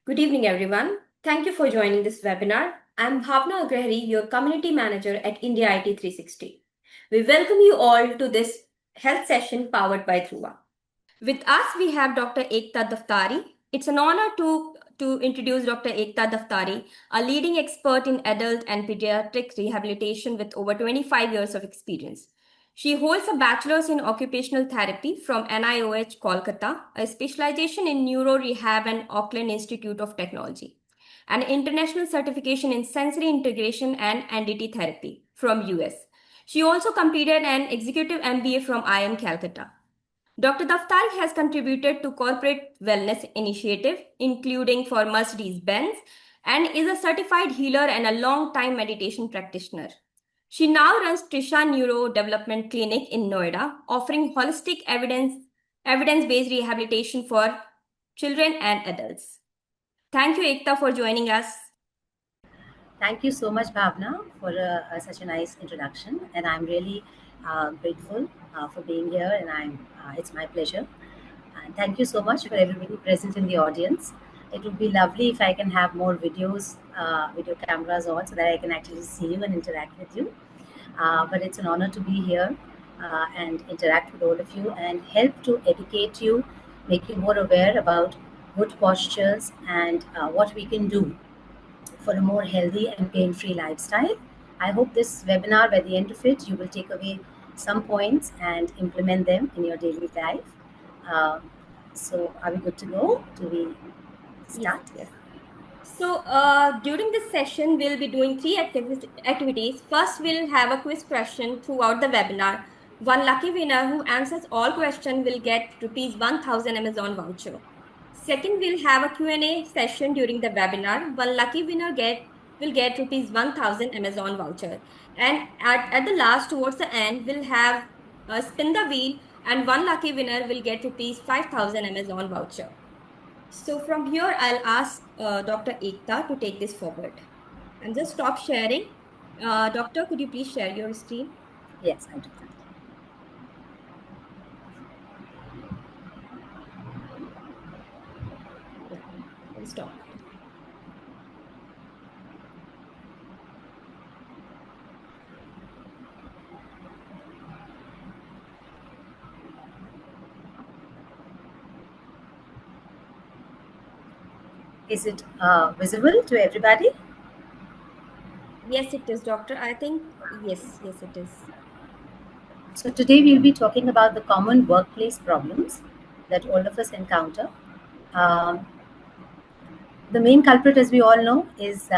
Good evening, everyone. Thank you for joining this webinar. I'm Bhavna Agrahari, your Community Manager at India IT 360. We welcome you all to this health session powered by Dhruva. With us, we have Dr. Ekta Daftari. It's an honor to introduce Dr. Ekta Daftari, a leading expert in adult and pediatric rehabilitation with over 25 years of experience. She holds a bachelor's in occupational therapy from NIOH Kolkata, a specialization in neuro rehab and Auckland Institute of Technology, an international certification in sensory integration and NDT therapy from US. She also completed an executive MBA from IIM Calcutta. Dr. Daftari has contributed to corporate wellness initiative, including for Mercedes-Benz, and is a certified healer and a long-time meditation practitioner. She now runs Trisha Neuro Development Clinic in Noida, offering holistic evidence-based rehabilitation for children and adults. Thank you, Ekta, for joining us. Thank you so much, Bhavna, for such a nice introduction, and I'm really grateful for being here, and it's my pleasure. And thank you so much for everybody present in the audience. It would be lovely if I can have more videos, video cameras on, so that I can actually see you and interact with you. But it's an honor to be here and interact with all of you and help to educate you, make you more aware about good postures and what we can do for a more healthy and pain-free lifestyle. I hope this webinar, by the end of it, you will take away some points and implement them in your daily life. So are we good to go? Do we start? Yes. So during this session, we'll be doing three activities. First, we'll have a quiz question throughout the webinar. One lucky winner who answers all questions will get rupees 1000 Amazon voucher. Second, we'll have a Q&A session during the webinar. One lucky winner will get rupees 1000 Amazon voucher. And at the last, towards the end, we'll have spin the wheel, and one lucky winner will get rupees 5000 Amazon voucher. So from here, I'll ask Dr. Ekta to take this forward. And just stop sharing. Doctor, could you please share your screen? Yes, I do that. Yeah, I'll stop. Is it visible to everybody? Yes, it is, doctor. I think, yes, it is. So today we'll be talking about the common workplace problems that all of us encounter. The main culprit, as we all know, is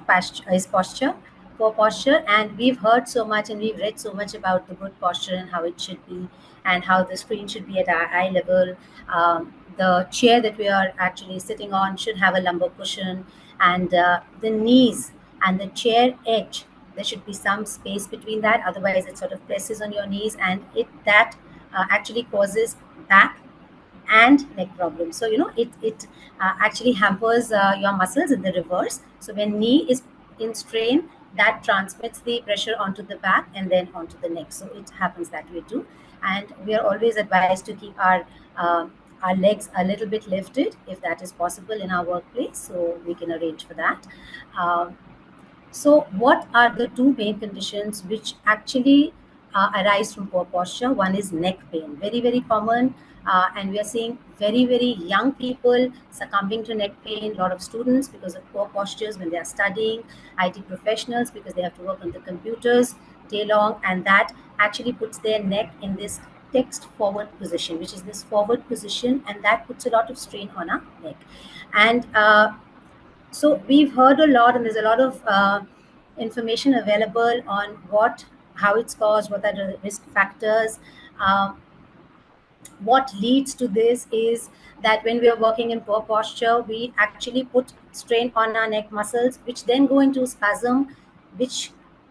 posture, poor posture, and we've heard so much and we've read so much about the good posture and how it should be, and how the screen should be at eye level. The chair that we are actually sitting on should have a lumbar cushion, and the knees and the chair edge, there should be some space between that. Otherwise, it sort of presses on your knees, and that actually causes back and neck problems. So it actually hampers your muscles in the reverse. So when knee is in strain, that transmits the pressure onto the back and then onto the neck. So it happens that way too. And we are always advised to keep our legs a little bit lifted if that is possible in our workplace. So we can arrange for that. So what are the two main conditions which actually arise from poor posture? One is neck pain, very, very common. And we are seeing very, very young people succumbing to neck pain, a lot of students because of poor postures when they are studying, IT professionals because they have to work on the computers day long, and that actually puts their neck in this text forward position, which is this forward position, and that puts a lot of strain on our neck. And so we've heard a lot, and there's a lot of information available on how it's caused, what are the risk factors. What leads to this is that when we are working in poor posture, we actually put strain on our neck muscles, which then go into spasm, which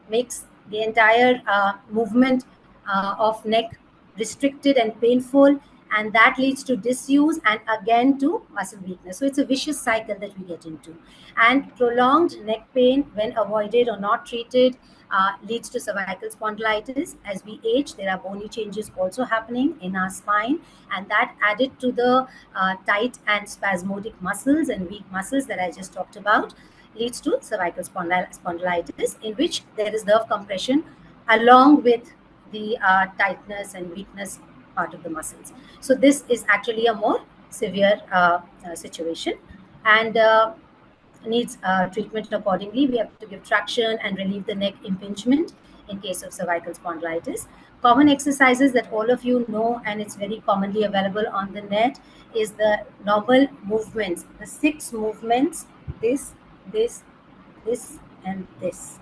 makes the entire movement of neck restricted and painful, and that leads to disuse and again to muscle weakness. So it's a vicious cycle that we get into. And prolonged neck pain, when avoided or not treated, leads to cervical spondylitis. As we age, there are bony changes also happening in our spine, and that added to the tight and spasmodic muscles and weak muscles that I just talked about leads to cervical spondylitis, in which there is nerve compression along with the tightness and weakness part of the muscles. So this is actually a more severe situation, and needs treatment accordingly. We have to give traction and relieve the neck impingement in case of cervical spondylitis. Common exercises that all of you know, and it's very commonly available on the net, is the normal movements, the 6 movements: this, this, and this.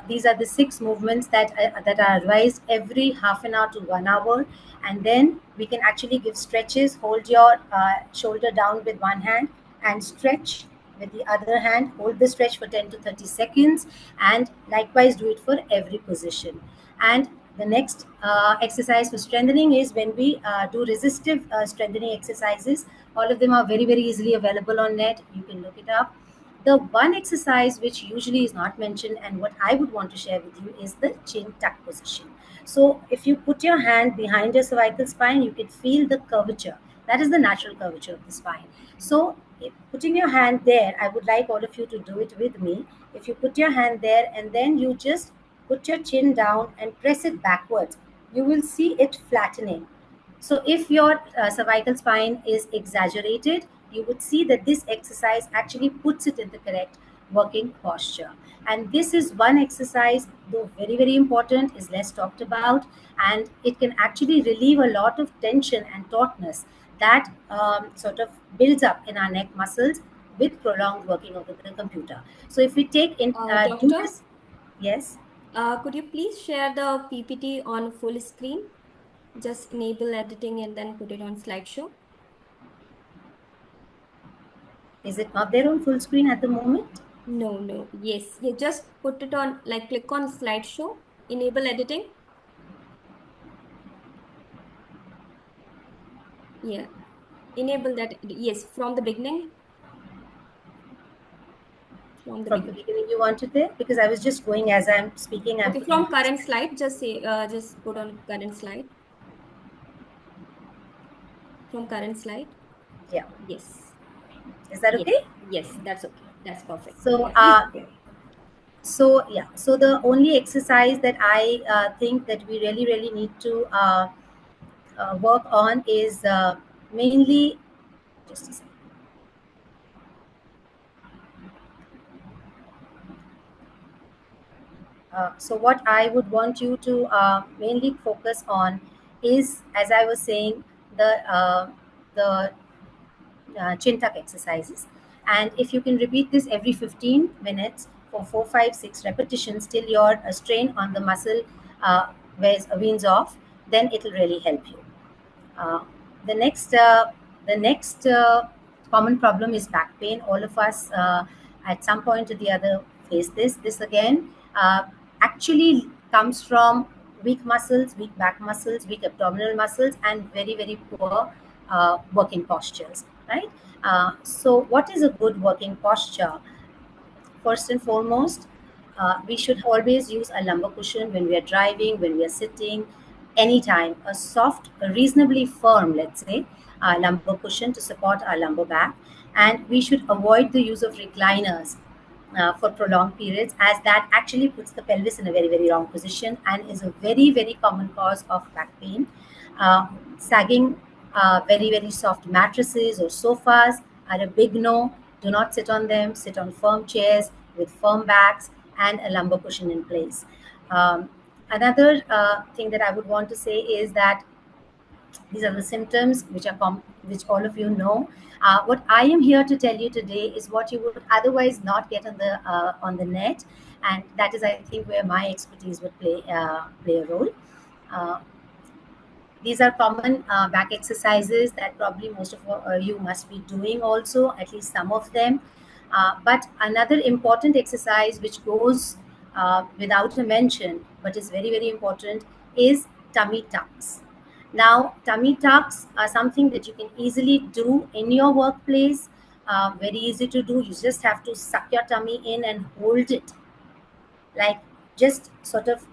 These are the 6 movements that are advised every half an hour to 1 hour, and then we can actually give stretches. Hold your shoulder down with one hand and stretch with the other hand. Hold the stretch for 10 to 30 seconds, and likewise do it for every position. And the next exercise for strengthening is when we do resistive strengthening exercises. All of them are very, very easily available on net. You can look it up. The one exercise which usually is not mentioned and what I would want to share with you is the chin tuck position. So if you put your hand behind your cervical spine, you can feel the curvature. That is the natural curvature of the spine. So putting your hand there, I would like all of you to do it with me. If you put your hand there and then you just put your chin down and press it backwards, you will see it flattening. So if your cervical spine is exaggerated, you would see that this exercise actually puts it in the correct working posture. And this is one exercise, though very, very important, is less talked about, and it can actually relieve a lot of tension and tautness that sort of builds up in our neck muscles with prolonged working of the computer. So if we take in do Doctor, this, yes. could you please share the PPT on full screen? Just enable editing and then put it on slideshow. Is it not there on full screen at the moment? No. Yes, you just put it on, like click on slideshow, enable editing. Yeah, enable that. Yes, from the beginning. From the From the beginning. beginning you want it there? Because I was just going as I'm speaking. I'm Okay, putting from current slide, just say, just put on current slide. From current slide. Yeah. Yes. Is that Yes. okay? Yes, that's okay. That's perfect. So, Yeah, please. so the only exercise that I think that we really, really need to work on is mainly, just a second. So what I would want you to mainly focus on is, as I was saying, the chin tuck exercises. And if you can repeat this every 15 minutes for 4, 5, 6 repetitions till your strain on the muscle weans off, then it will really help you. Uh, the next, uh, the next common problem is back pain. All of us, at some point or the other, face this. This again actually comes from weak muscles, weak back muscles, weak abdominal muscles, and very, very poor working postures. Right. So, what is a good working posture? First and foremost, we should always use a lumbar cushion when we are driving, when we are sitting, anytime. A soft, a reasonably firm, let's say, lumbar cushion to support our lumbar back. And we should avoid the use of recliners for prolonged periods, as that actually puts the pelvis in a very, very wrong position and is a very, very common cause of back pain. Sagging very, very soft mattresses or sofas are a big no. Do not sit on them. Sit on firm chairs with firm backs and a lumbar cushion in place. Another thing that I would want to say is that these are the symptoms which all of you know. What I am here to tell you today is what you would otherwise not get on the net, and that is, I think, where my expertise would play a role. Uh, these are common back exercises that probably most of you must be doing also, at least some of them. But another important exercise which goes without a mention, but is very, very important, is tummy tucks. Now, tummy tucks are something that you can easily do in your workplace. Very easy to do. You just have to suck your tummy in and hold it like just sort of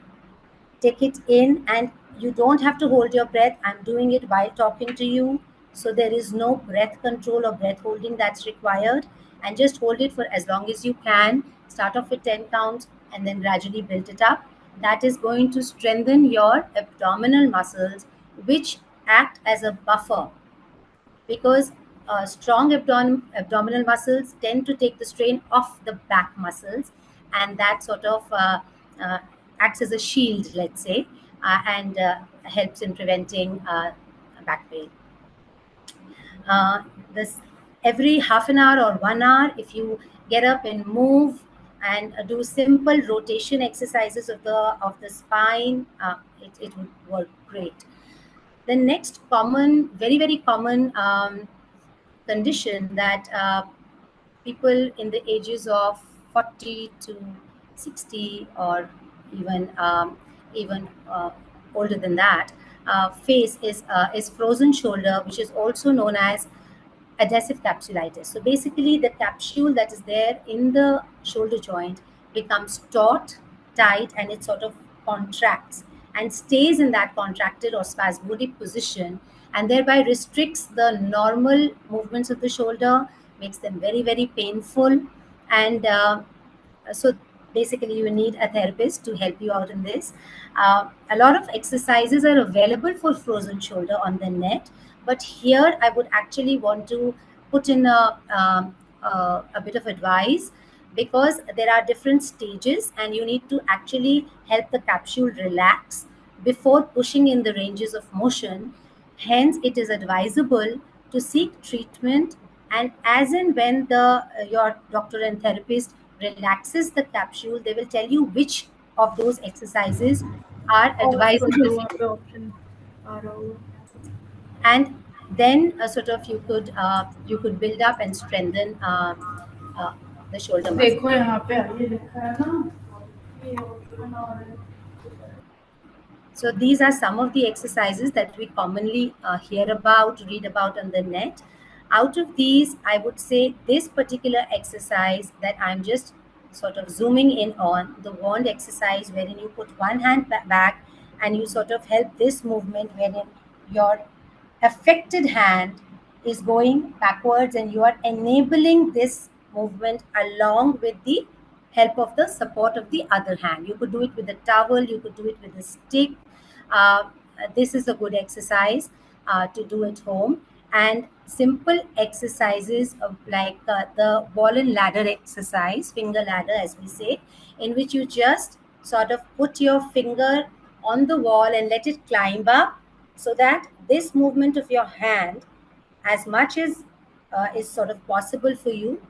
take it in, and you don't have to hold your breath. I'm doing it while talking to you, so there is no breath control or breath holding that's required. And just hold it for as long as you can. Start off with 10 counts and then gradually build it up. That is going to strengthen your abdominal muscles, which act as a buffer, because strong abdominal muscles tend to take the strain off the back muscles, and that sort of uh, acts as a shield, let's say, and helps in preventing back pain. This every half an hour or 1 hour, if you get up and move and do simple rotation exercises of the spine, it would work great. The next common, very very common condition that people in the ages of 40 to 60, or even older than that, face is frozen shoulder, which is also known as adhesive capsulitis. So basically, the capsule that is there in the shoulder joint becomes taut, tight, and it sort of contracts and stays in that contracted or spasmodic position, and thereby restricts the normal movements of the shoulder, makes them very, very painful. And so basically, you need a therapist to help you out in this. A lot of exercises are available for frozen shoulder on the net, but here I would actually want to put in a bit of advice, because there are different stages and you need to actually help the capsule relax before pushing in the ranges of motion. Hence, it is advisable to seek treatment, and as and when your doctor and therapist relaxes the capsule, they will tell you which of those exercises are of कर advisable दो for वहाँ you. पे option आ रहा होगा. And then sort of you could build up and strengthen uh, the shoulder muscle. देखो यहाँ पे ये लिखा है ना, ये ऑप्शन आ रहा है. So these are some of the exercises that we commonly hear about, read about on the net. Out of these, I would say this particular exercise that I'm just sort of zooming in on, the wand exercise, wherein you put one hand back and you sort of help this movement, wherein your affected hand is going backwards and you are enabling this movement along with the help of the support of the other hand. You could do it with a towel, you could do it with a stick. Uh, this is a good exercise to do at home. And simple exercises of like the ball and ladder exercise, finger ladder as we say, in which you just sort of put your finger on the wall and let it climb up, so that this movement of your hand, as much as is sort of possible for you,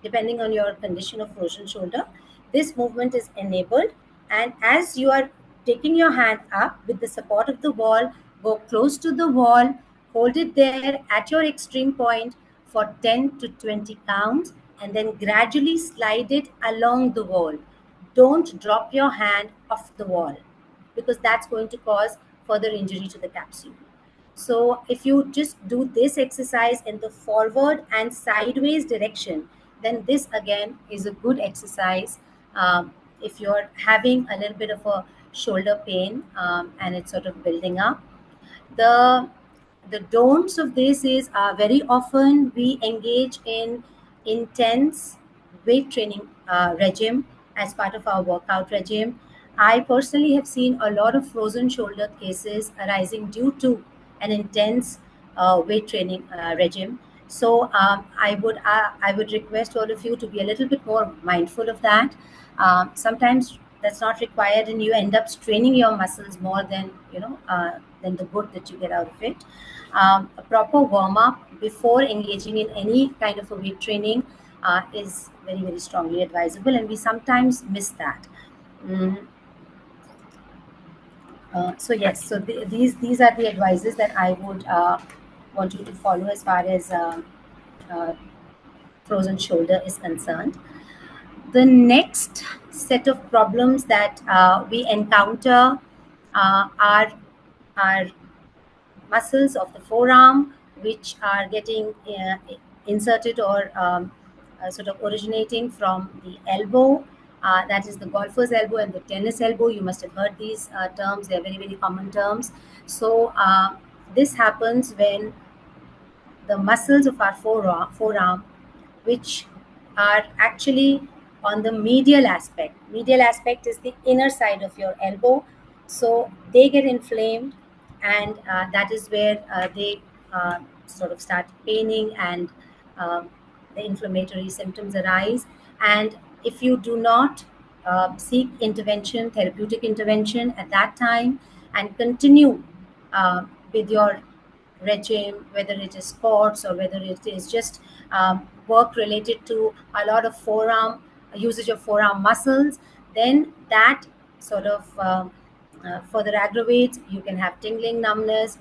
depending on your condition of frozen shoulder, this movement is enabled. And as you are taking your hand up with the support of the wall, go close to the wall, hold it there at your extreme point for 10 to 20 counts, and then gradually slide it along the wall. Don't drop your hand off the wall, because that's going to cause further injury to the capsule. So if you just do this exercise in the forward and sideways direction, then this again is a good exercise. If you're having a little bit of a shoulder pain and it's sort of building up, the the don'ts of this is very often we engage in intense weight training regime as part of our workout regime. I personally have seen a lot of frozen shoulder cases arising due to an intense weight training regime. So I would request all of you to be a little bit more mindful of that. Sometimes that's not required, and you end up straining your muscles more than than the good that you get out of it. A proper warm up before engaging in any kind of a weight training is very very strongly advisable, and we sometimes miss that. Mm. So yes, so these are the advices that I would want you to follow as far as uh, frozen shoulder is concerned. The next set of problems that we encounter are muscles of the forearm, which are getting inserted or sort of originating from the elbow. That is the golfer's elbow and the tennis elbow. You must have heard these terms. They are very, very common terms. So this happens when the muscles of our forearm, which are actually on the medial aspect. Medial aspect is the inner side of your elbow. So they get inflamed, and that is where they sort of start paining, and um, the inflammatory symptoms arise. And if you do not seek intervention, therapeutic intervention at that time, and continue with your regime, whether it is sports or whether it is just work related to a lot of forearm usage of forearm muscles, then that sort of further aggravates. You can have tingling, numbness,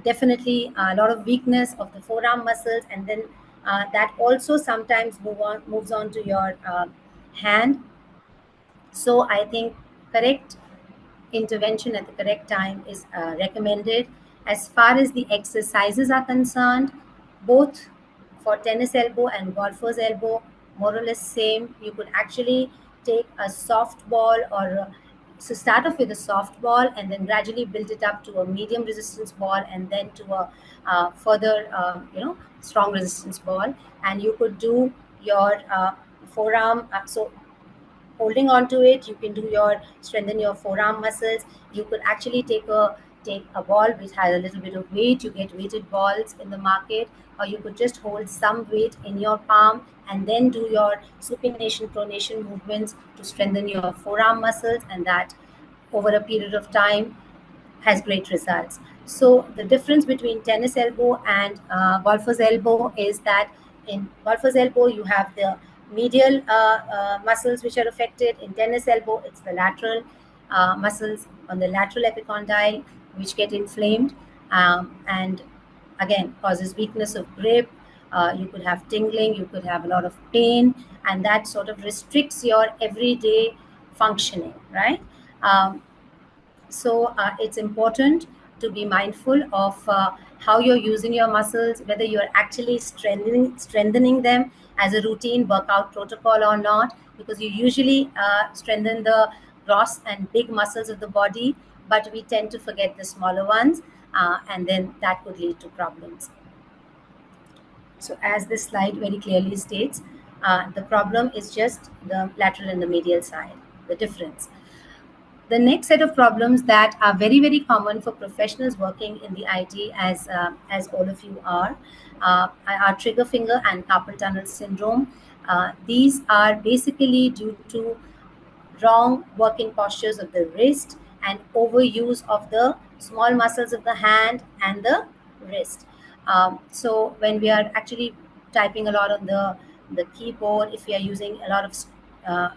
definitely a lot of weakness of the forearm muscles, and then that also sometimes moves on to your hand. So I think correct intervention at the correct time is recommended. As far as the exercises are concerned, both for tennis elbow and golfer's elbow, more or less same. You could actually take a soft ball, or so start off with a soft ball and then gradually build it up to a medium resistance ball, and then to a further strong resistance ball. And you could do your forearm. So holding on to it, you can do your strengthen your forearm muscles. You could actually take a ball which has a little bit of weight. You get weighted balls in the market, or you could just hold some weight in your palm and then do your supination pronation movements to strengthen your forearm muscles, and that over a period of time has great results. So the difference between tennis elbow and golfer's elbow is that in golfer's elbow you have the medial muscles which are affected. In tennis elbow, it's the lateral muscles on the lateral epicondyle which get inflamed, and again causes weakness of grip. You could have tingling, you could have a lot of pain, and that sort of restricts your everyday functioning, right? So it's important to be mindful of how you're using your muscles, whether you're actually strengthening them as a routine workout protocol or not, because you usually strengthen the gross and big muscles of the body, but we tend to forget the smaller ones, and then that could lead to problems. So as this slide very clearly states, the problem is just the lateral and the medial side, the difference. The next set of problems that are very, very common for professionals working in the IT, as all of you are trigger finger and carpal tunnel syndrome. These are basically due to wrong working postures of the wrist and overuse of the small muscles of the hand and the wrist. So when we are actually typing a lot on the keyboard, if we are using a lot of uh,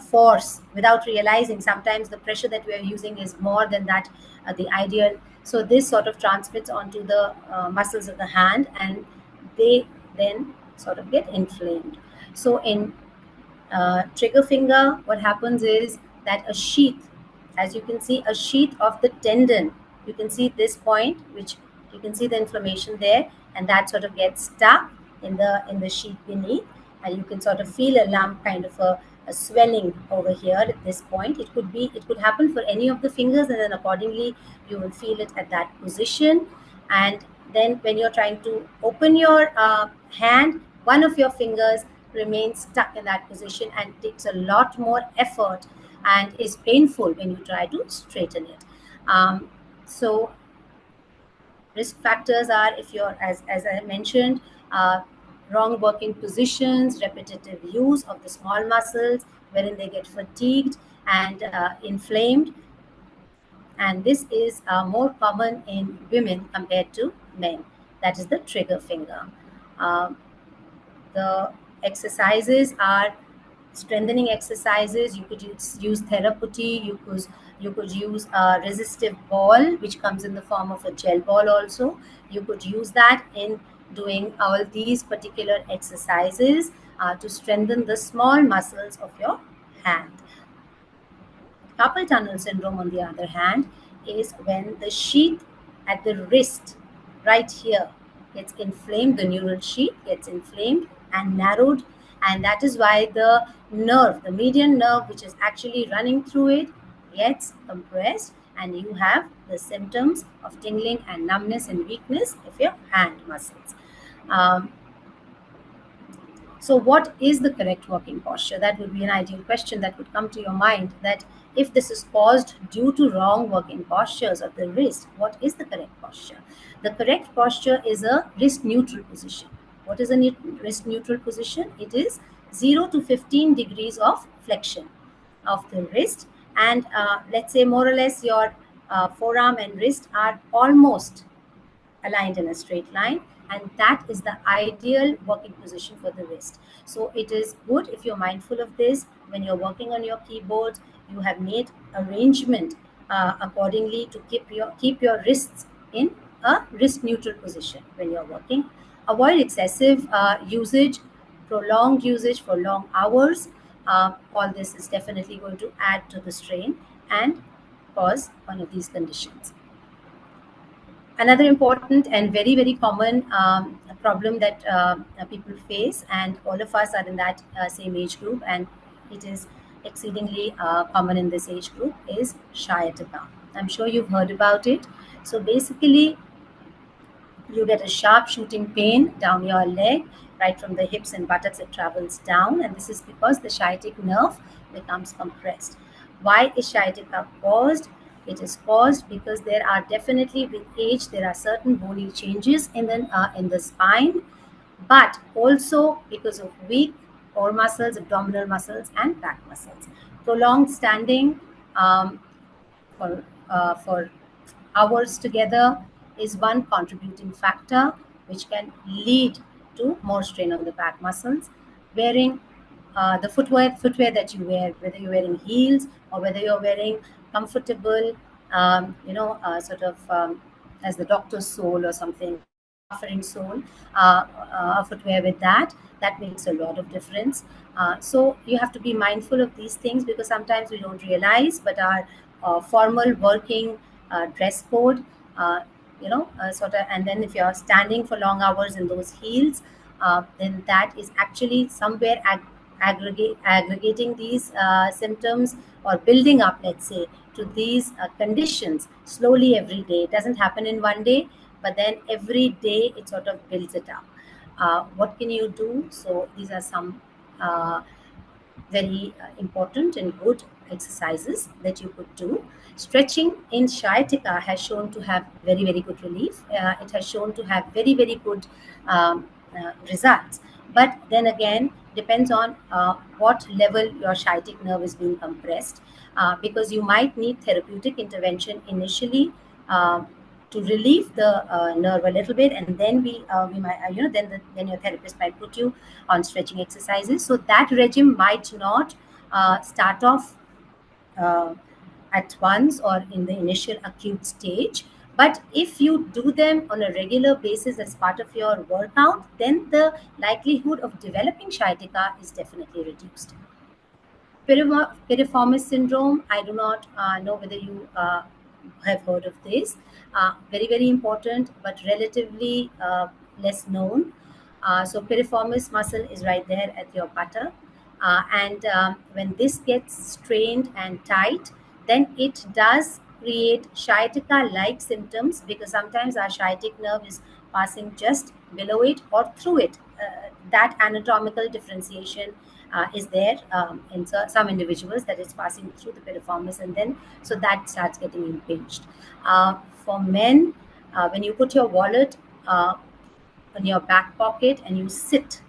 force without realizing, sometimes the pressure that we are using is more than that the ideal. So this sort of transmits onto the muscles of the hand, and they then sort of get inflamed. So in trigger finger, what happens is that a sheath, as you can see, a sheath of the tendon, you can see this point, which you can see the inflammation there, and that sort of gets stuck in the sheath beneath, and you can sort of feel a lump, kind of a swelling over here at this point. It could happen for any of the fingers, and then accordingly you will feel it at that position. And then when you're trying to open your hand, one of your fingers remains stuck in that position and takes a lot more effort and is painful when you try to straighten it. So risk factors are, if you're, as I mentioned, wrong working positions, repetitive use of the small muscles wherein they get fatigued and inflamed. And this is more common in women compared to men. That is the trigger finger. The exercises are strengthening exercises. You could use therapeuty. You could use a resistive ball, which comes in the form of a gel ball also. You could use that in doing all these particular exercises to strengthen the small muscles of your hand. Carpal tunnel syndrome, on the other hand, is when the sheath at the wrist, right here, gets inflamed, the neural sheath gets inflamed and narrowed, and that is why the nerve, the median nerve, which is actually running through it, gets compressed, and you have the symptoms of tingling and numbness and weakness of your hand muscles. Um, so, what is the correct working posture? That would be an ideal question that would come to your mind. That if this is caused due to wrong working postures of the wrist, what is the correct posture? The correct posture is a wrist neutral position. What is a wrist neutral position? It is 0 to 15 degrees of flexion of the wrist, and let's say more or less your forearm and wrist are almost aligned in a straight line, and that is the ideal working position for the wrist. So it is good if you're mindful of this when you're working on your keyboard. You have made arrangement accordingly to keep your wrists in a wrist neutral position when you're working. Avoid excessive usage, prolonged usage for long hours. All this is definitely going to add to the strain and cause one of these conditions. Another important and very, very common problem that people face, and all of us are in that same age group, and it is exceedingly common in this age group, is sciatica. I'm sure you've heard about it. So basically, you get a sharp shooting pain down your leg, right from the hips and buttocks. It travels down, and this is because the sciatic nerve becomes compressed. Why is sciatica caused? It is caused because there are definitely, with age, there are certain bony changes in the spine, but also because of weak core muscles, abdominal muscles, and back muscles. Prolonged standing um, for hours together is one contributing factor which can lead to more strain on the back muscles. Wearing the footwear that you wear, whether you're wearing heels or whether you're wearing comfortable, sort of as the doctor's sole or something, offering sole, footwear with that makes a lot of difference. So you have to be mindful of these things, because sometimes we don't realize, but our formal working dress code, and then if you're standing for long hours in those heels, then that is actually somewhere aggregating these symptoms, or building up, let's say, to these conditions slowly every day. It doesn't happen in one day, but then every day it sort of builds it up. What can you do? So these are some very important and good exercises that you could do. Stretching in sciatica has shown to have very, very good relief. It has shown to have very, very good results. But then again, depends on what level your sciatic nerve is being compressed, because you might need therapeutic intervention initially to relieve the nerve a little bit, and then we might then your therapist might put you on stretching exercises. So that regime might not start off at once or in the initial acute stage, but if you do them on a regular basis as part of your workout, then the likelihood of developing sciatica is definitely reduced. Piriformis syndrome, I do not know whether you have heard of this. Very, very important, but relatively less known. So piriformis muscle is right there at your buttock. And when this gets strained and tight, then it does create sciatica-like symptoms, because sometimes our sciatic nerve is passing just below it or through it. That anatomical differentiation is there in some individuals, that is passing through the piriformis, and then so that starts getting impinged. For men, when you put your wallet on your back pocket and you sit,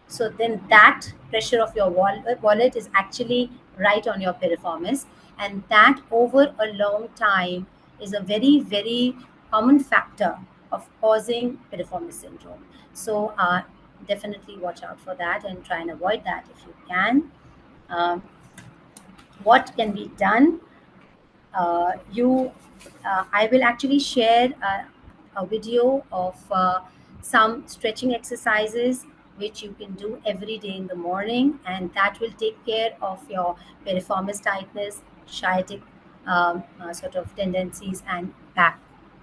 so then that pressure of your wallet is actually right on your piriformis, and that over a long time is a very, very common factor of causing piriformis syndrome. So definitely watch out for that and try and avoid that if you can. What can be done? I will actually share a video of some stretching exercises which you can do every day in the morning, and that will take care of your piriformis tightness, sciatic sort of tendencies, and back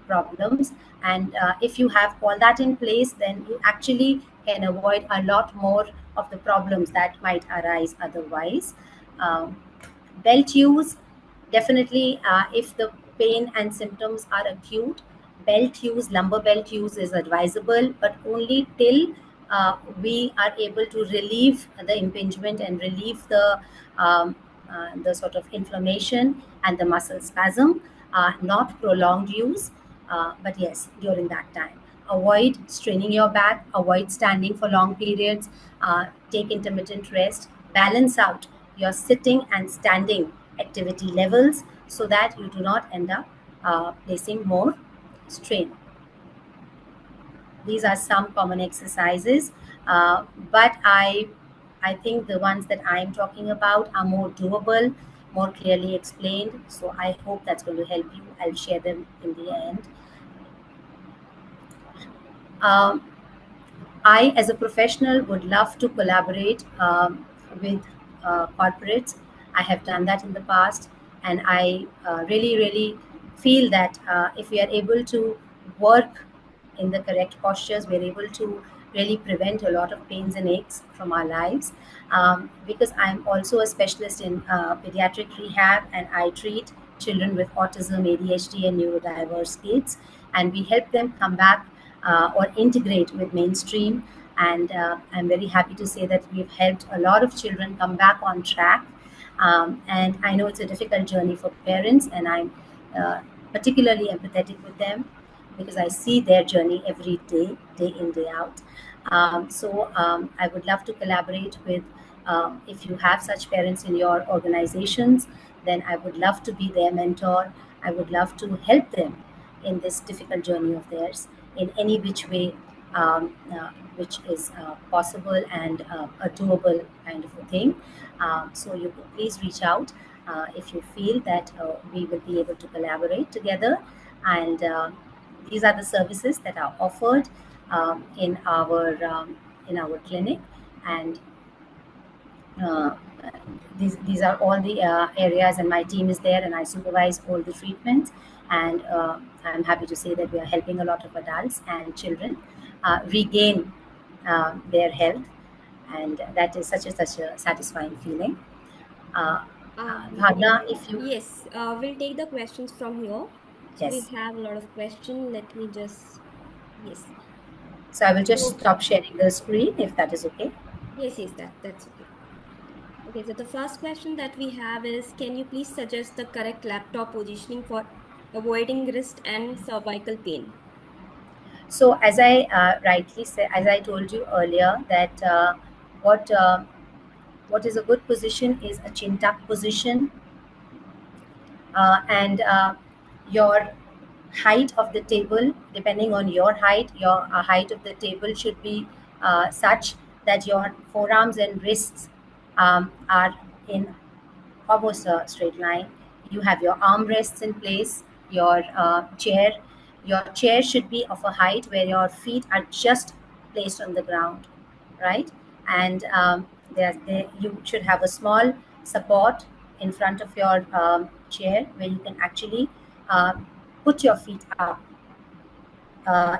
problems. And if you have all that in place, then you actually can avoid a lot more of the problems that might arise otherwise. Um, Belt use, definitely, if the pain and symptoms are acute, belt use, lumbar belt use is advisable, but only till we are able to relieve the impingement and relieve the sort of inflammation and the muscle spasm, not prolonged use, but yes, during that time. Avoid straining your back, avoid standing for long periods, take intermittent rest, balance out your sitting and standing activity levels so that you do not end up placing more strain. These are some common exercises, but I think the ones that I'm talking about are more doable, more clearly explained. So I hope that's going to help you. I'll share them in the end. Um, I, as a professional, would love to collaborate with corporates. I have done that in the past, and I really, really feel that if we are able to work in the correct postures, we're able to really prevent a lot of pains and aches from our lives. Because I'm also a specialist in pediatric rehab, and I treat children with autism, ADHD, and neurodiverse kids, and we help them come back or integrate with mainstream. And I'm very happy to say that we've helped a lot of children come back on track. And I know it's a difficult journey for parents, and I'm particularly empathetic with them because I see their journey every day, day in, day out. So I would love to collaborate with, if you have such parents in your organizations, then I would love to be their mentor. I would love to help them in this difficult journey of theirs in any which way, which is possible and a doable kind of a thing. So you could please reach out if you feel that we will be able to collaborate together. And these are the services that are offered in our clinic, and uh, these are all the areas, and my team is there, and I supervise all the treatments. And I'm happy to say that we are helping a lot of adults and children regain their health, and that is such a satisfying feeling. Bhavna, if you Yes, we'll take the questions from here. So we yes, have a lot of questions. Let me just, yes. so I will just So, stop sharing the screen if that is okay. yes, that's okay. Okay, so the first question that we have is, can you please suggest the correct laptop positioning for avoiding wrist and cervical pain? So as I rightly said, as I told you earlier, that what what is a good position is a chin tuck position, and your height of the table, depending on your height, your height of the table should be such that your forearms and wrists are in almost a straight line. You have your armrests in place, your chair should be of a height where your feet are just placed on the ground, right? And you should have a small support in front of your chair where you can actually uh, put your feet up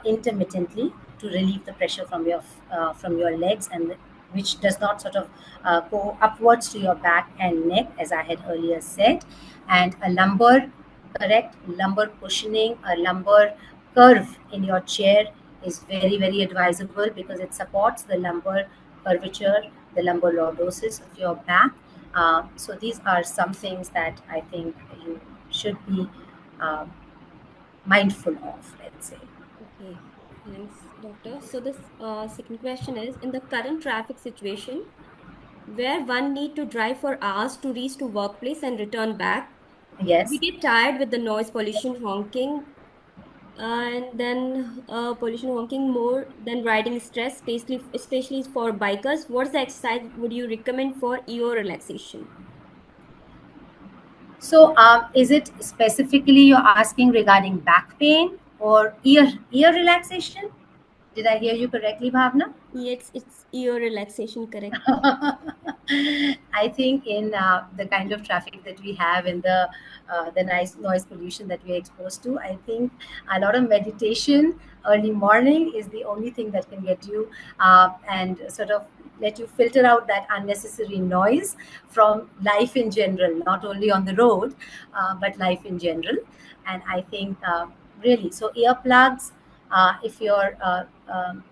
intermittently to relieve the pressure from your legs, and which does not sort of go upwards to your back and neck, as I had earlier said. And a lumbar, correct lumbar cushioning, a lumbar curve in your chair is very, very advisable because it supports the lumbar curvature, the lumbar lordosis of your back. So these are some things that I think you should be uh, mindful of, let's say. Okay, thanks, doctor. So this second question is, in the current traffic situation, where one need to drive for hours to reach to workplace and return back, we Yes. get tired with the noise pollution honking, and then pollution honking more than riding stress, especially for bikers. What's the exercise would you recommend for EO relaxation? So, is it specifically you're asking regarding back pain or ear relaxation? Did I hear you correctly, Bhavna? Yes, it's ear relaxation, correct? I think in the kind of traffic that we have in the nice noise pollution that we're exposed to, I think a lot of meditation early morning is the only thing that can get you and sort of let you filter out that unnecessary noise from life in general, not only on the road, but life in general. And I think really, so earplugs, if your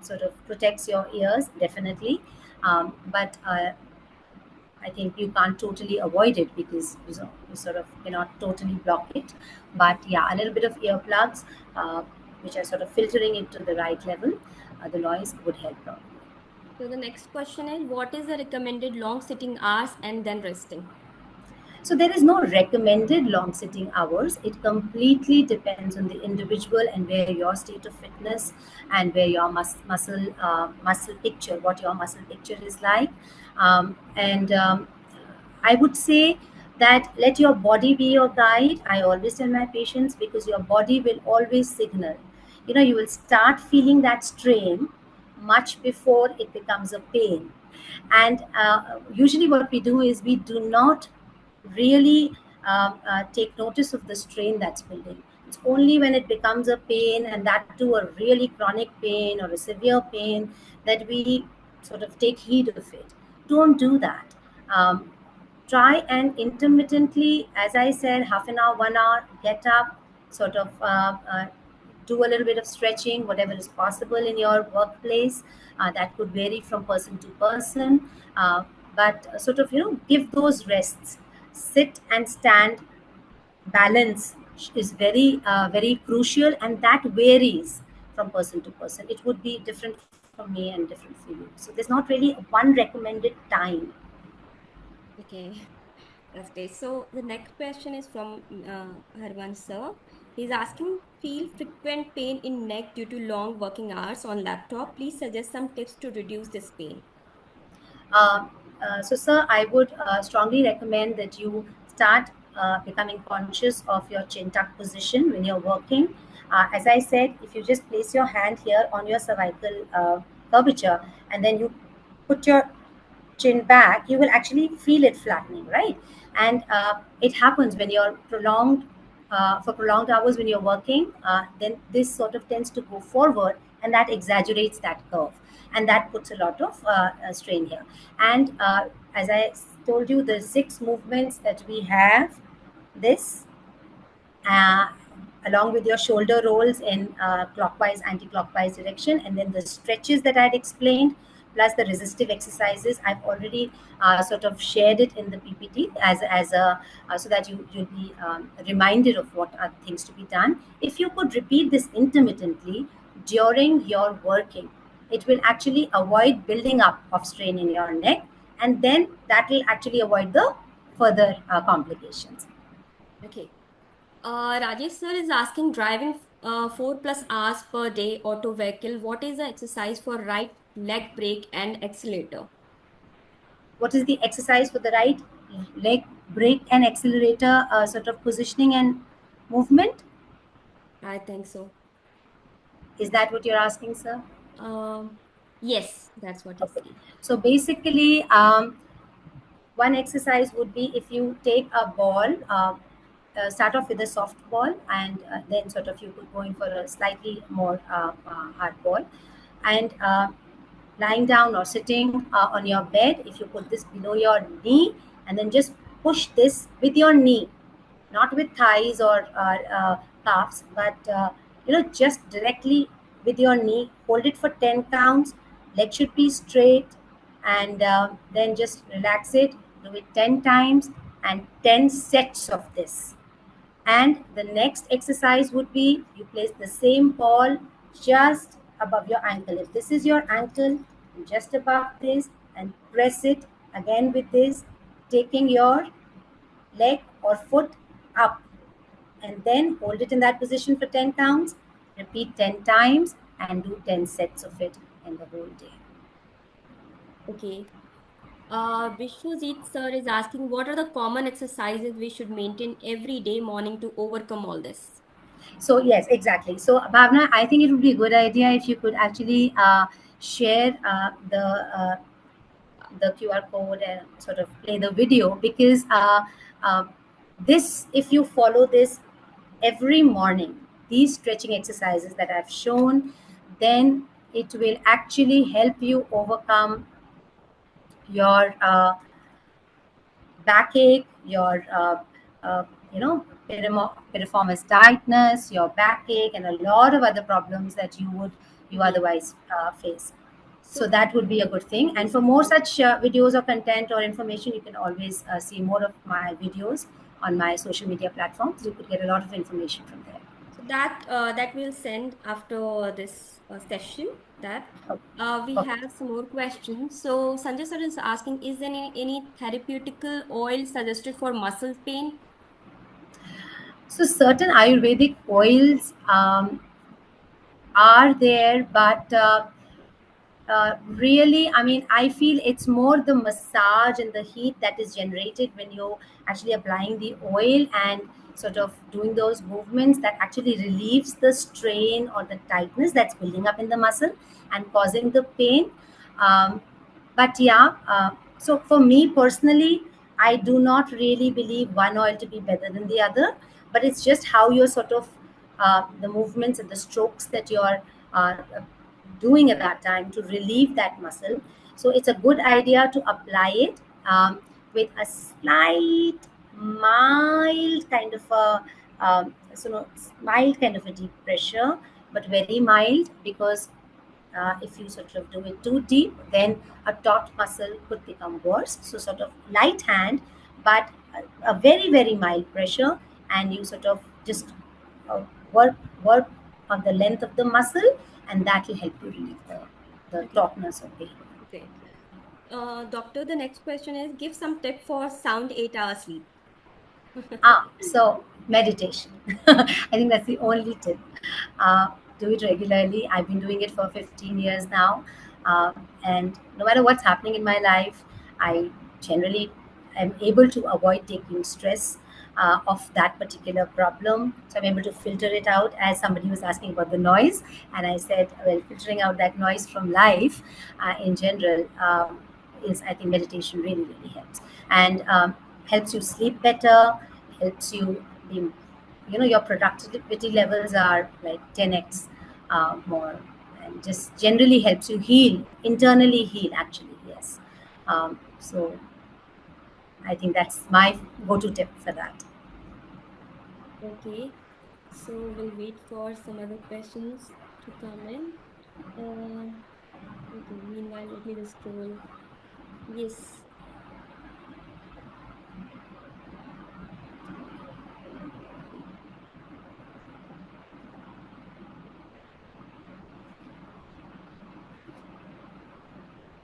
sort of protects your ears, definitely. But I think you can't totally avoid it because you sort of cannot totally block it. But yeah, a little bit of earplugs, which are sort of filtering it to the right level, the noise would help. So the next question is, what is the recommended long sitting hours and then resting? So there is no recommended long sitting hours. It completely depends on the individual and where your state of fitness and where your muscle picture, what your muscle picture is like. And I would say that let your body be your guide. I always tell my patients because your body will always signal. You will start feeling that strain much before it becomes a pain. And usually, what we do is we do not really take notice of the strain that's building. It's only when it becomes a pain, and that too a really chronic pain or a severe pain, that we sort of take heed of it. Don't do that. Try and intermittently, as I said, half an hour, 1 hour, get up, sort of do a little bit of stretching, whatever is possible in your workplace. That could vary from person to person, but sort of, give those rests. Sit and stand balance is very crucial, and that varies from person to person. It would be different from me and different for you. So there's not really one recommended time. Okay, that's great. So the next question is from Harvan sir. He's asking, feel frequent pain in neck due to long working hours on laptop. Please suggest some tips to reduce this pain. Uh, so, sir, I would strongly recommend that you start becoming conscious of your chin tuck position when you're working. As I said, if you just place your hand here on your cervical curvature and then you put your chin back, you will actually feel it flattening, right? And it happens when you're for prolonged hours when you're working, then this sort of tends to go forward, and that exaggerates that curve, and that puts a lot of strain here. And as I told you, the 6 movements that we have, this uh, along with your shoulder rolls in clockwise, anti-clockwise direction, and then the stretches that I had explained, plus the resistive exercises. I've already sort of shared it in the PPT as a so that you'll be reminded of what are things to be done. If you could repeat this intermittently during your working, it will actually avoid building up of strain in your neck, and then that will actually avoid the further complications. Okay. Rajesh sir is asking, driving 4+ hours per day auto vehicle, what is the exercise for right leg brake and accelerator? What is the exercise for the right leg brake and accelerator sort of positioning and movement? I think so. Is that what you're asking, sir? Um, yes, that's what he's Okay. saying. So basically, one exercise would be if you take a ball, start off with a soft ball, and then sort of you could go in for a slightly more hard ball. And lying down or sitting on your bed, if you put this below your knee and then just push this with your knee, not with thighs or calves, but just directly with your knee. Hold it for 10 counts. Leg should be straight, and then just relax it. Do it 10 times and 10 sets of this. And the next exercise would be you place the same ball just above your ankle. If this is your ankle, just above this, and press it again with this, taking your leg or foot up, and then hold it in that position for 10 counts. Repeat 10 times and do 10 sets of it in the whole day. Okay. Vishwajit sir is asking, what are the common exercises we should maintain every day morning to overcome all this? So yes, exactly. So Bhavna, I think it would be a good idea if you could actually share the QR code and sort of play the video, because uh, this, if you follow this every morning, these stretching exercises that I've shown, then it will actually help you overcome your backache, your piriformis tightness, your backache, and a lot of other problems that you otherwise face. So that would be a good thing. And for more such videos or content or information, you can always see more of my videos on my social media platforms. You could get a lot of information from there. So that we'll send after this session. That we Okay. have some more questions. So Sanjay sir is asking, is there any therapeutical oil suggested for muscle pain? So certain Ayurvedic oils are there, but really, I mean, I feel it's more the massage and the heat that is generated when you're actually applying the oil and sort of doing those movements that actually relieves the strain or the tightness that's building up in the muscle and causing the pain. Um, but yeah, so for me personally, I do not really believe one oil to be better than the other, but it's just how you're sort of the movements and the strokes that you're uh, doing at that time to relieve that muscle. So it's a good idea to apply it with a slight, mild kind of a mild kind of a deep pressure, but very mild, because if you sort of do it too deep, then a taut muscle could become worse. So sort of light hand, but a very very mild pressure, and you sort of just uh, work work on the length of the muscle, and that will help you relieve the tautness or pain. Great. Doctor, the next question is, give some tip for sound 8 hour sleep. So meditation. I think that's the only tip. Do it regularly. I've been doing it for 15 years now. And no matter what's happening in my life, I generally am able to avoid taking stress of that particular problem. So I'm able to filter it out, as somebody was asking about the noise. And I said, well, filtering out that noise from life in general is, I think meditation really, really helps. And helps you sleep better, helps you be, your productivity levels are like 10x more, and just generally helps you internally heal actually. Yes. So I think that's my go-to tip for that. Okay. So we'll wait for some other questions to come in. Okay, meanwhile, let me just scroll. Yes.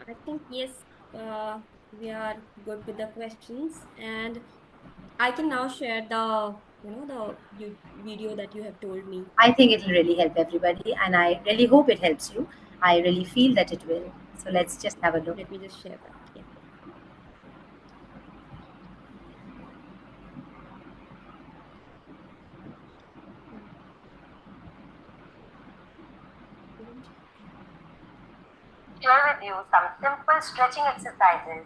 I think yes, we are good with the questions, and I can now share the video that you have told me. I think it will really help everybody, and I really hope it helps you. I really feel that it will. So let's just have a look. Let me just share that. Yeah. Share with you some simple stretching exercises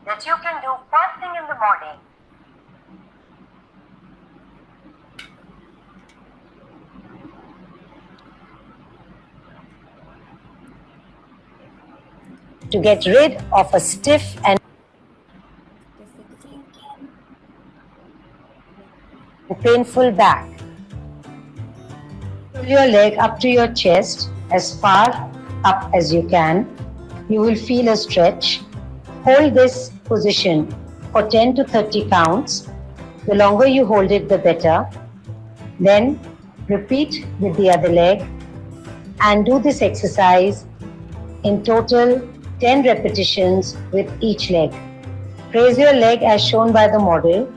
that you can do first thing in the morning. To get rid of a stiff and Just a second. painful back. Pull your leg up to your chest as far up as you can. You will feel a stretch. Hold this position for 10 to 30 counts. The longer you hold it, the better. Then repeat with the other leg and do this exercise in total 10 repetitions with each leg. Raise your leg as shown by the model.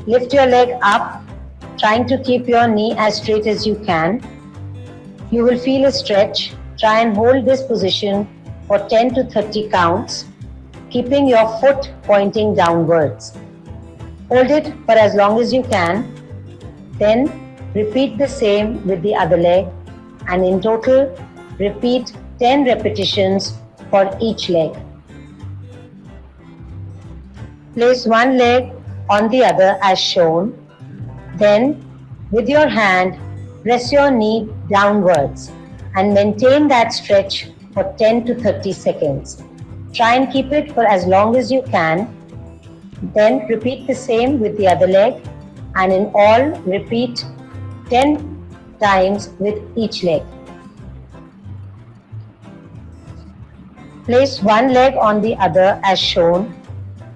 Lift your leg up, trying to keep your knee as straight as you can. You will feel a stretch. Try and hold this position for 10 to 30 counts, keeping your foot pointing downwards. Hold it for as long as you can. Then Repeat the same with the other leg, and in total, repeat 10 repetitions for each leg. Place one leg on the other as shown. Then, with your hand, press your knee downwards and maintain that stretch for 10 to 30 seconds. Try and keep it for as long as you can. Then repeat the same with the other leg, and in all, repeat 10 times with each leg. Place one leg on the other as shown,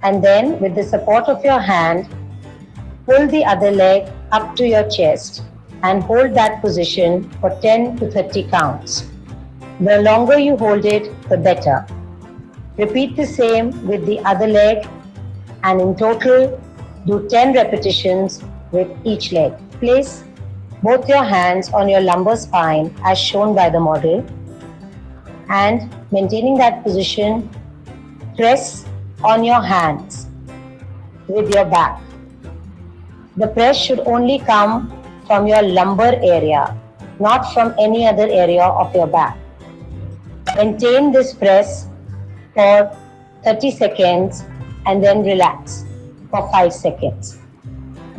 and then with the support of your hand, pull the other leg up to your chest and hold that position for 10 to 30 counts. The longer you hold it, the better. Repeat the same with the other leg, and in total, do 10 repetitions with each leg. Place both your hands on your lumbar spine as shown by the model, and maintaining that position, press on your hands with your back. The press should only come from your lumbar area, not from any other area of your back. Maintain this press for 30 seconds and then relax for 5 seconds.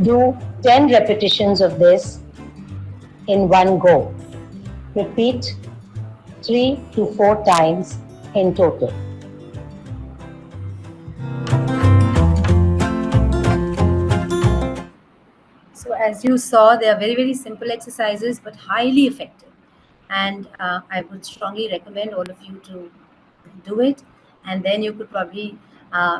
Do 10 repetitions of this in one go. Repeat 3 to 4 times in total. So as you saw, they are very, very simple exercises, but highly effective. And I would strongly recommend all of you to do it. And then you could probably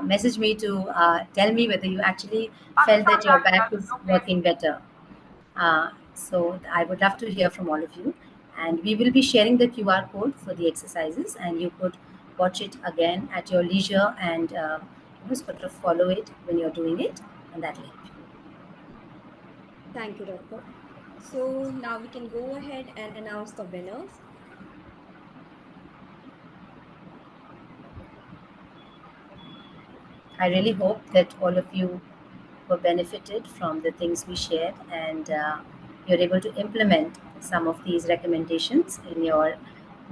message me to tell me whether you actually felt that your back is working better. So I would love to hear from all of you. And we will be sharing the QR code for the exercises, and you could watch it again at your leisure and sort of follow it when you're doing it, and that will help you. Thank you, Doctor. So now we can go ahead and announce the winners. I really hope that all of you were benefited from the things we shared, and you're able to implement some of these recommendations in your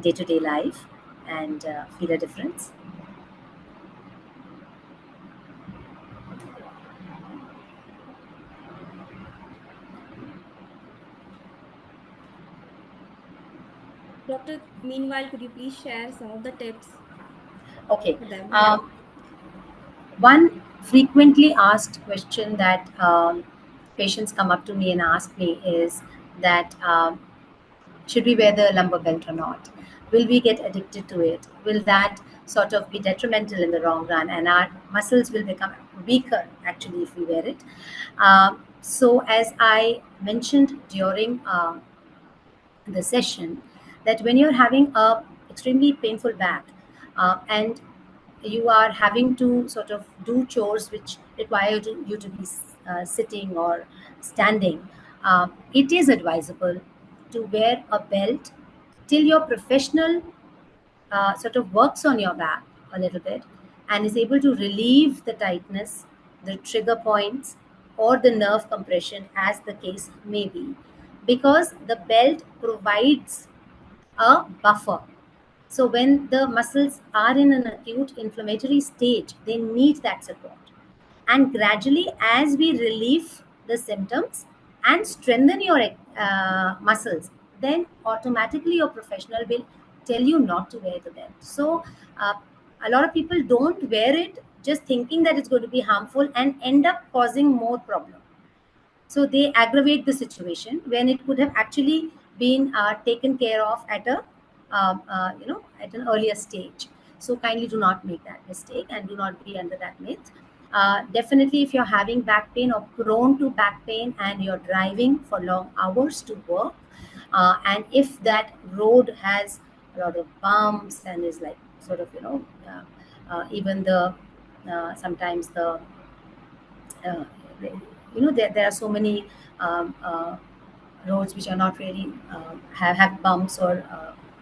day-to-day life and feel a difference. Doctor, meanwhile, could you please share some of the tips Okay. for them? One frequently asked question that patients come up to me and ask me is that should we wear the lumbar belt or not? Will we get addicted to it? Will that sort of be detrimental in the long run, and our muscles will become weaker actually if we wear it? So as I mentioned during the session, that when you're having a extremely painful back and you are having to sort of do chores which require you to be sitting or standing, it is advisable to wear a belt till your professional sort of works on your back a little bit and is able to relieve the tightness, the trigger points, or the nerve compression, as the case may be, because the belt provides a buffer. So when the muscles are in an acute inflammatory stage, they need that support. And gradually, as we relieve the symptoms and strengthen your muscles, then automatically your professional will tell you not to wear the belt. So a lot of people don't wear it just thinking that it's going to be harmful and end up causing more problem. So they aggravate the situation when it could have actually been taken care of at a at an earlier stage. So kindly do not make that mistake and do not be under that myth. Definitely, if you're having back pain or prone to back pain and you're driving for long hours to work, and if that road has a lot of bumps and is like sort of even the sometimes the there are so many roads which are not really have bumps or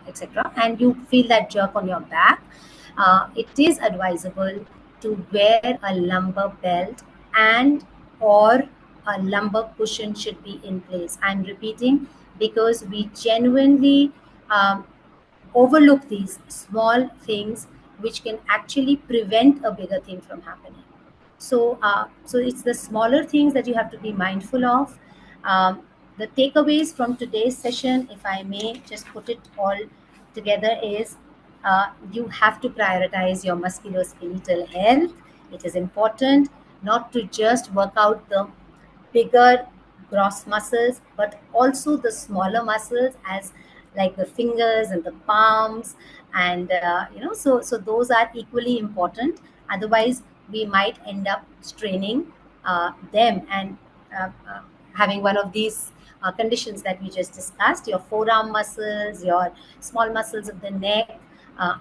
etc., and you feel that jerk on your back, it is advisable to wear a lumbar belt and or a lumbar cushion should be in place. I'm repeating because we genuinely overlook these small things which can actually prevent a bigger thing from happening. So it's the smaller things that you have to be mindful of. The takeaways from today's session, if I may just put it all together, is you have to prioritize your musculoskeletal health. It is important not to just work out the bigger gross muscles but also the smaller muscles, as like the fingers and the palms, and so those are equally important. Otherwise we might end up straining them and having one of these conditions that we just discussed. Your forearm muscles, your small muscles of the neck,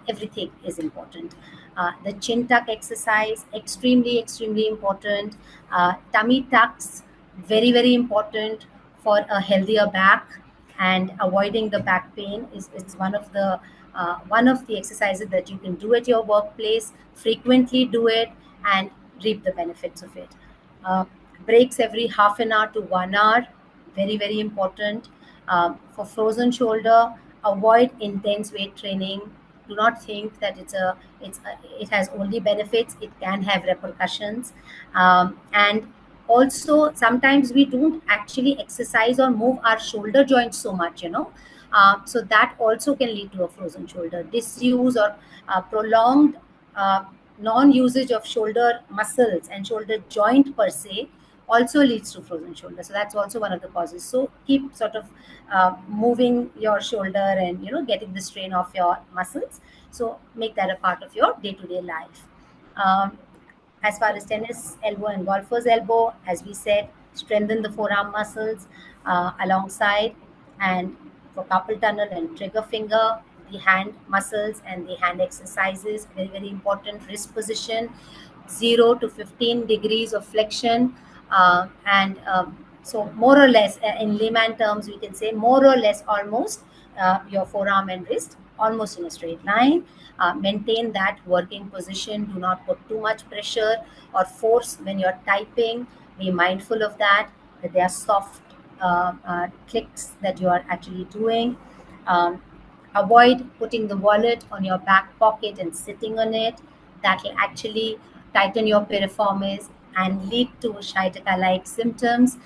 everything is important. The chin tuck exercise, extremely important. Tummy tucks, very important for a healthier back, and avoiding the back pain is one of the exercises that you can do at your workplace. Frequently do it and reap the benefits of it. uh, Breaks every half an hour to 1 hour, very important. For frozen shoulder, avoid intense weight training. Do not think that it has only benefits. It can have repercussions. And also sometimes we don't actually exercise or move our shoulder joints so much, so that also can lead to a frozen shoulder. Disuse or prolonged non-usage of shoulder muscles and shoulder joint per se also leads to frozen shoulder. So that's also one of the causes. So keep sort of moving your shoulder and getting the strain off your muscles. So make that a part of your day-to-day life. As far as tennis elbow and golfer's elbow, as we said, strengthen the forearm muscles alongside, and for carpal tunnel and trigger finger, the hand muscles and the hand exercises, very important. Wrist position, 0 to 15 degrees of flexion, and so more or less, in layman terms, we can say more or less almost your forearm and wrist almost in a straight line. Maintain that working position. Do not put too much pressure or force when you're typing. Be mindful of that they are soft clicks that you are actually doing. Um, Avoid putting the wallet on your back pocket and sitting on it. That will actually tighten your piriformis and lead to sciatica like symptoms.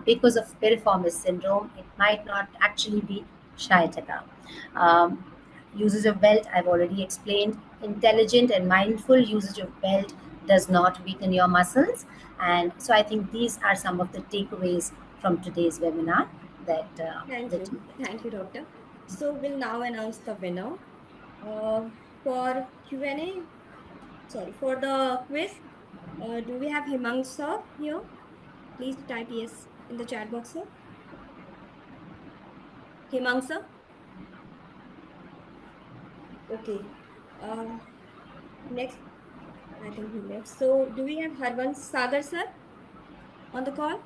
Because of piriformis syndrome, it might not actually be sciatica. Um, Usage of belt, I've already explained. Intelligent and mindful usage of belt does not weaken your muscles. And so I think these are some of the takeaways from today's webinar that Thank you, doctor. So we'll now announce the winner. For Q&A, sorry, for the quiz, do we have Himang sir here? Please type yes in the chat box, sir. Himang sir? Okay. Next, I think he left. So do we have Harvansh Sagar sir on the call?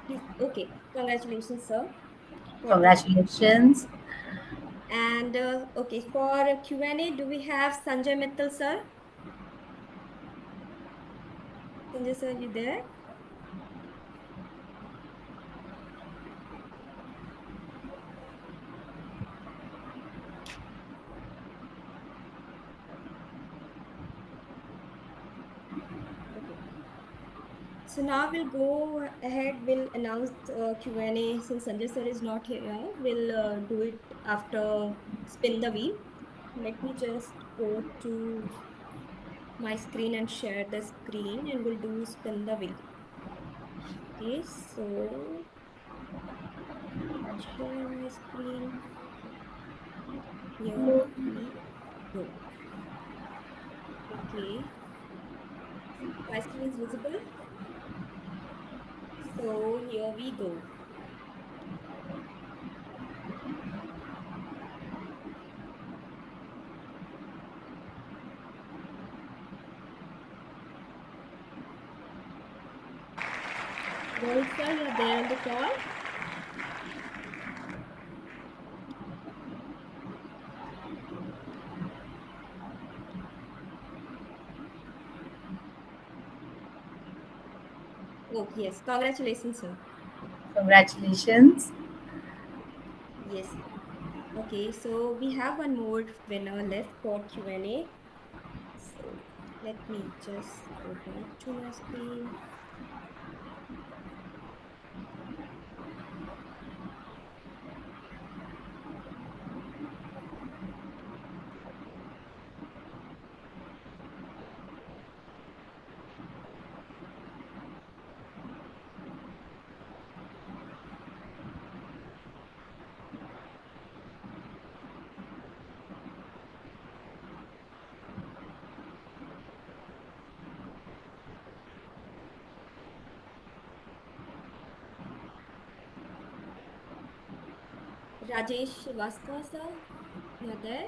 Please. Okay. Congratulations, sir. congratulations. And okay, for Q&A, do we have Sanjay Mittal sir? Sanjay sir, you there? Okay. So now we'll go ahead, we'll announce Q&A. Since Sanjay sir is not here, we'll do it after spin the wheel. Let me just go to my screen and share the screen, and we'll do spin the wheel. Okay, so I'll share my screen. Here we go. Okay, my screen is visible. So here we go. Rohit sir, you're there on the call. Oh, yes. Congratulations, sir. Congratulations. Yes. Okay, so we have one more winner left for Q&A. So let me just go back to my screen. Rajesh Srivastava, sir, you're there?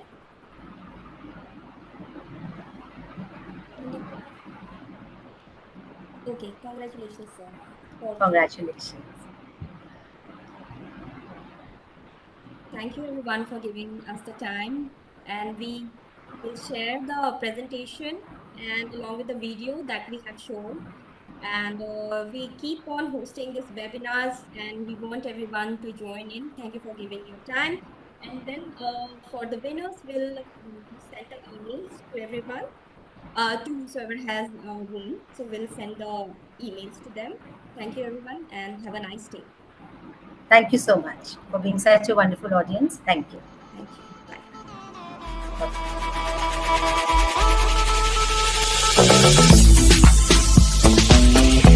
Okay, congratulations, sir. For Congratulations. Thank you everyone for giving us the time, and we will share the presentation and along with the video that we have shown. And we keep on hosting these webinars, and we want everyone to join in. Thank you for giving your time. And then for the winners, we'll send the emails to everyone, to whosoever has won. So we'll send the emails to them. Thank you everyone, and have a nice day. Thank you so much for being such a wonderful audience. Thank you. Thank you. Bye. Bye.